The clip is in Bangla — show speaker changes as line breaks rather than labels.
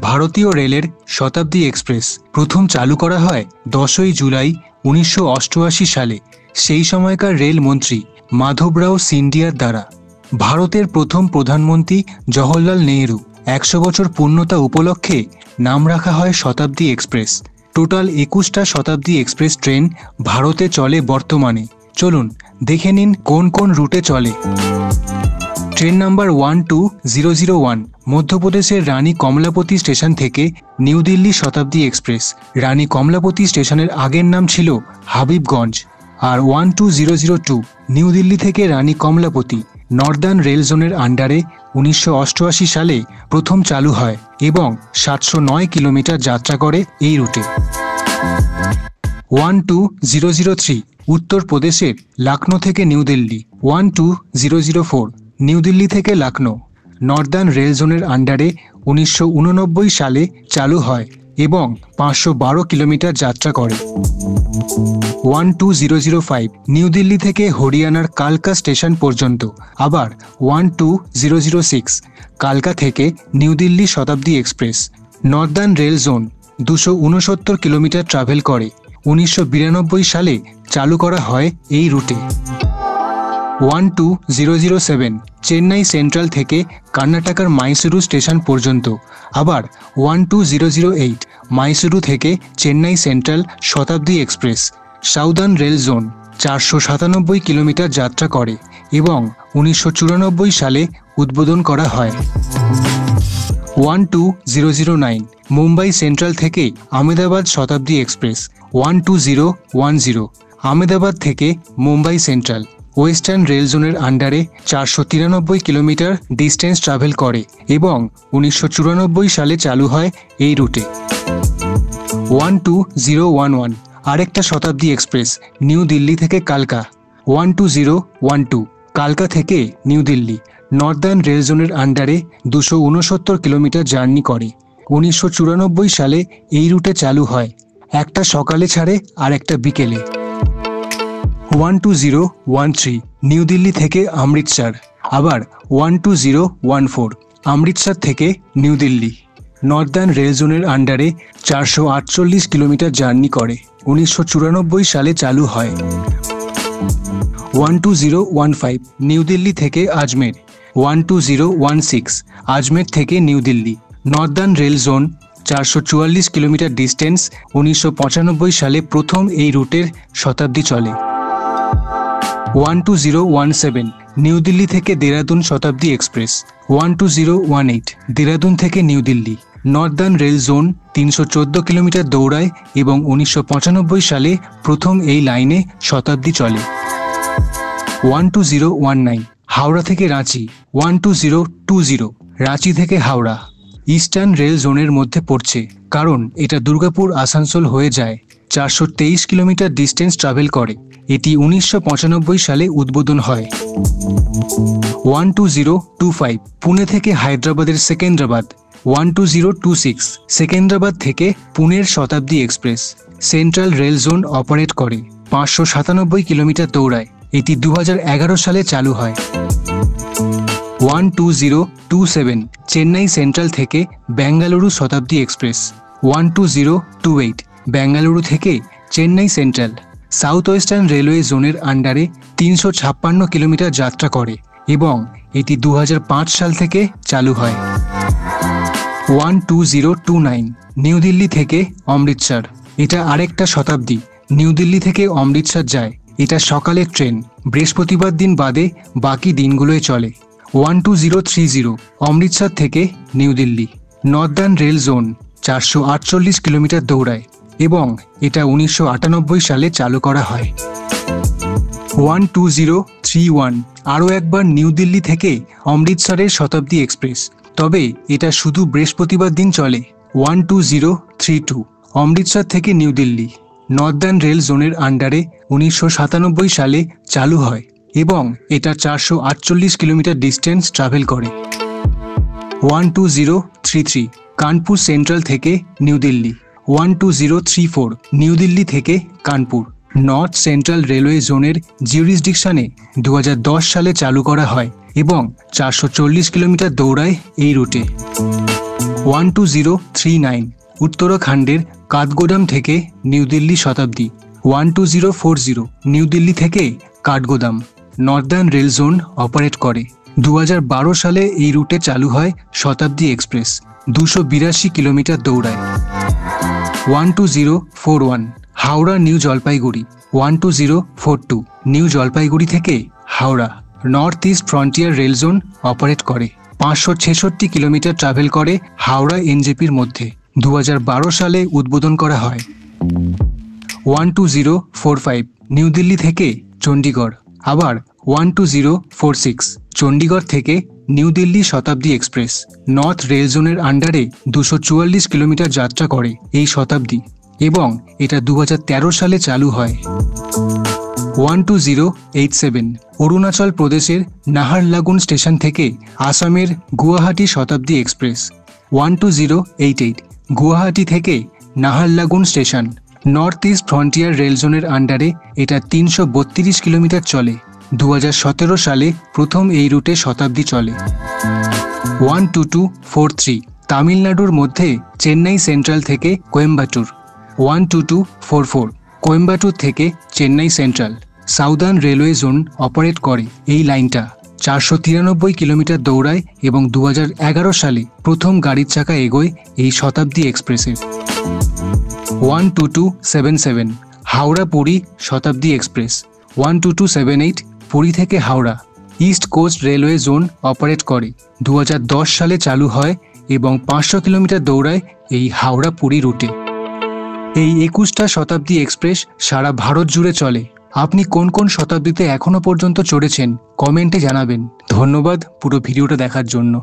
ভারতীয় রেলের শতাব্দী এক্সপ্রেস প্রথম চালু করা হয় 10ই জুলাই 1988 সালে সেই সময়কার রেলমন্ত্রী মাধবরাও সিন্ডিয়ার দ্বারা। ভারতের প্রথম প্রধানমন্ত্রী জওহরলাল নেহরু 100 বছর পূর্ণতা উপলক্ষে নাম রাখা হয় শতাব্দী এক্সপ্রেস। টোটাল 21টা শতাব্দী এক্সপ্রেস ট্রেন ভারতে চলে বর্তমানে। চলুন দেখে নিন কোন কোন রুটে চলে। ট্রেন নাম্বার 12001 মধ্যপ্রদেশের রানী কমলাপতি স্টেশন থেকে নিউ দিল্লি শতাব্দী এক্সপ্রেস। রানী কমলাপতি স্টেশনের আগের নাম ছিল হাবিবগঞ্জ। আর 12002 নিউ দিল্লি থেকে রানী কমলাপতি নর্দার্ন রেল জোনের আন্ডারে 1988 সালে প্রথম চালু হয় এবং 709 কিলোমিটার যাত্রা করে এই রুটে। 12003 উত্তরপ্রদেশের লখনউ থেকে নিউ দিল্লি। 12004 নিউ দিল্লি থেকে লখনউ নর্দার্ন রেল জোনের আন্ডারে 1989 সালে চালু হয় এবং 512 কিলোমিটার যাত্রা করে। 12005 নিউ দিল্লি থেকে হরিয়ানার কালকা স্টেশন পর্যন্ত। আবার 12006 কালকা থেকে নিউ দিল্লি শতাব্দী express Northern rail zone 269 kilometre travel করে। 1992 সালে চালু করা হয় এই রুটে। 12007 চেন্নাই সেন্ট্রাল থেকে কর্ণাটকের মাইসুরু স্টেশন পর্যন্ত। আবার 12008 মাইসুরু থেকে চেন্নাই সেন্ট্রাল শতাব্দী express southern rail zone 497 kilometre যাত্রা করে এবং 1994 সালে উদ্বোধন করা হয়। 12009 মুম্বাই সেন্ট্রাল থেকে আহমেদাবাদ শতাব্দী এক্সপ্রেস। 12010 আহমেদাবাদ থেকে মুম্বাই সেন্ট্রাল ওয়েস্টার্ন রেল জোনের আন্ডারে 493 কিলোমিটার ডিস্টেন্স ট্রাভেল করে এবং 1994 সালে চালু হয় এই রুটে। 12011 আরেকটা শতাব্দী এক্সপ্রেস নিউ দিল্লি থেকে কালকা। 12012 কালকা থেকে নিউ দিল্লি নর্দার্ন রেল জোনের আন্ডারে 269 কিলোমিটার জার্নি করে। 1994 সালে এই রুটে চালু হয়, একটা সকালে ছাড়ে আর একটা বিকেলে। 12013 নিউ দিল্লি থেকে অমৃতসর। আবার 12014 অমৃতসর থেকে নিউ দিল্লি নর্দার্ন রেল জোনের আন্ডারে 448 কিলোমিটার জার্নি করে। 1994 সালে চালু হয়। 12015 নিউ দিল্লি থেকে আজমের। 12016 আজমের থেকে new Delhi Northern rail zone 444 kilometre distance. 1995 সালে প্রথম এই রুটের শতাব্দী চলে। 12017 নিউ দিল্লি থেকে দেরাদুন শতাব্দী এক্সপ্রেস। 12018 দেরাদুন থেকে new Delhi Northern rail zone 314 kilometre দৌড়ায় এবং 1995 সালে প্রথম এই লাইনে শতাব্দী চলে। 12019 হাওড়া থেকে রাঁচি। 12020 রাঁচি থেকে হাওড়া ইস্টার্ন রেল জোনের মধ্যে পড়ছে, কারণ এটা দুর্গাপুর আসানসোল হয়ে যায়। 423 কিলোমিটার ডিস্টেন্স ট্রাভেল করে। এটি 1995 সালে উদ্বোধন হয়। 12025 পুনে থেকে হায়দ্রাবাদের সেকেন্দ্রাবাদ। 12026 সেকেন্দ্রাবাদ থেকে পুনের শতাব্দী express central rail zone operate করে। 597 কিলোমিটার দৌড়ায়। এটি 2011 সালে চালু হয়। 12027 চেন্নাই সেন্ট্রাল থেকে বেঙ্গালুরু শতাব্দী এক্সপ্রেস। 12028 বেঙ্গালুরু থেকে Chennai central south western railway জোনের আন্ডারে 356 কিলোমিটার যাত্রা করে এবং এটি 2005 সাল থেকে চালু হয়। 12029 নিউ দিল্লি থেকে অমৃতসর। এটা আরেকটা শতাব্দী নিউ দিল্লি থেকে অমৃতসর যায়। এটা সকালের ট্রেন, বৃহস্পতিবার দিন বাদে বাকি দিনগুলোয় চলে। 12030 অমৃতসর থেকে new Delhi Northern rail zone 448 kilometre দৌড়ায় এবং এটা 1998 সালে চালু করা হয়। 12031 আরও একবার নিউ দিল্লি থেকে অমৃতসরের শতাব্দী এক্সপ্রেস, তবে এটা শুধু বৃহস্পতিবার দিন চলে। 12032 অমৃতসর থেকে নিউ দিল্লি নর্দার্ন রেল জোনের আন্ডারে 1997 সালে চালু হয় এবং এটা 448 কিলোমিটার ডিস্টেন্স ট্রাভেল করে। 12033 কানপুর সেন্ট্রাল থেকে নিউ দিল্লি। 12034 নিউ দিল্লি থেকে কানপুর নর্থ সেন্ট্রাল রেলওয়ে জোনের জিউরিসডিকশনে 2010 সালে চালু করা হয় এবং 440 কিলোমিটার দৌড়ায় এই রুটে। 12039 উত্তরাখণ্ডের কাঠগোদাম থেকে নিউ দিল্লি শতাব্দী। 12040 নিউ দিল্লি থেকে Kathgodam Northern rail zone operate করে। 2012 সালে এই রুটে চালু হয় শতাব্দী এক্সপ্রেস। 282 কিলোমিটার দৌড়ায়। 12041 হাওড়া নিউ জলপাইগুড়ি। 12042 নিউ জলপাইগুড়ি থেকে Howrah north east frontier rail zone operate করে। 566 কিলোমিটার ট্রাভেল করে হাওড়া এনজেপির মধ্যে। 2012 সালে উদ্বোধন করা হয়। 12045 নিউ দিল্লি থেকে চণ্ডীগড়। আবার 12046 চণ্ডীগড় থেকে নিউ দিল্লি শতাব্দী এক্সপ্রেস নর্থ রেল জোনের আন্ডারে 244 কিলোমিটার যাত্রা করে এই শতাব্দী এবং এটা 2013 সালে চালু হয়। 12087 অরুণাচল প্রদেশের নাহারলাগুন স্টেশন থেকে আসামের গুয়াহাটি শতাব্দী এক্সপ্রেস। 12088 গুয়াহাটি থেকে Naharlagun station north east frontier rail জোনের আন্ডারে এটা 332 কিলোমিটার চলে। 2017 সালে প্রথম এই রুটে শতাব্দী চলে। 12243 তামিলনাড়ুর মধ্যে চেন্নাই সেন্ট্রাল থেকে কোয়েম্বাটুর। 12244 কোয়েম্বাটুর থেকে Chennai central southern railway zone operate করে এই লাইনটা। 493 কিলোমিটার দৌড়ায় এবং 2011 সালে প্রথম গাড়ির চাকা এগোয় এই শতাব্দী এক্সপ্রেসের। 12277 হাওড়া পুরী শতাব্দী এক্সপ্রেস। 12278 পুরী থেকে Howrah East Coast Railway zone operate করে। 2010 সালে চালু হয় এবং 500 কিলোমিটার দৌড়ায় এই হাওড়া পুরী রুটে। এই 21টা শতাব্দী এক্সপ্রেস সারা ভারত জুড়ে চলে। আপনি কোন কোন শতাব্দীতে এখনো পর্যন্ত চড়েছেন কমেন্টে জানাবেন। ধন্যবাদ পুরো ভিডিওটা দেখার জন্য।